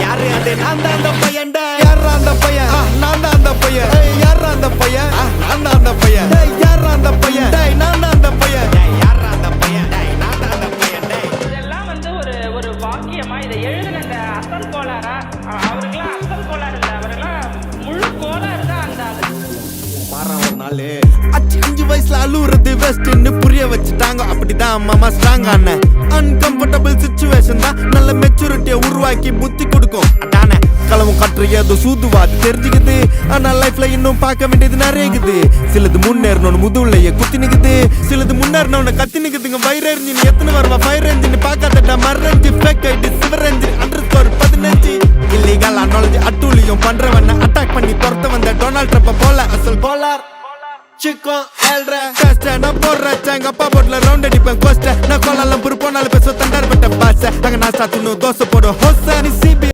யாரு அது நான் தான் அந்த பையன் யாரா அந்த பையன் நான் தான் அந்த பையன் யாரா அந்த பையன் நான் தான் அந்த பையன் யாரா அந்த பையன் நான் தான் அந்த பையன் யாரா அந்த பையன் நான் தான் அந்த பையன் இதெல்லாம் வந்து ஒரு ஒரு வாக்கியமா இதை எழுதின அந்த அசல் கோளாரா அவருக்கெல்லாம் அசல் கோளாறு இல்லை அவரெல்லாம் முழு கோளாறு தான் அந்த மாறான் ஒரு நாள் 5 வயசுல அழுவுறது வெஸ்ட்னு புரிய வச்சுட்டாங்க அப்படிதான் மாமா ஸ்ட்ராங் ஆன அன்கம்ஃபர்டபிள் சிச்சுவேஷன் தான் நல்ல மெச்சூரிட்டியை உருவாக்கி புத்தி கொடுக்கும் அதானே களவும் கற்று ஏதோ சூதுவாது தெரிஞ்சுக்குது ஆனா லைஃப்ல இன்னும் பார்க்க வேண்டியது நிறைய இருக்குது சிலது முன்னேறணும்னு முதுகுலையே குத்தி நிக்குது சிலது முன்னேறணும்னு கத்தி நிக்குதுங்க ஃபயர் என்ஜின் எத்தனை வருவா ஃபயர் என்ஜின் பார்க்காதடா மர்ரஞ்சி ஃபேக் ஐடி சிவர் என்ஜின் _15 இல்லீகல் நாலேஜ் அட்டூழியம் பண்றவன அட்டாக் பண்ணி துரத்த வந்த டொனால்ட் ட்ரம்ப் போல அசல் கோலார் சிக்கன் ஏழ்ற கஷ்ட நான் போடுறேன் எங்க அப்பா போட்ல ரவுண்ட் அடிப்பேன் கோஸ்ட நான் கோலாலம் புரு போனாலும் பேச தண்டார் பட்ட பாச அங்க நான் சாத்தினும் தோசை போடும் ஹோச நீ சிபி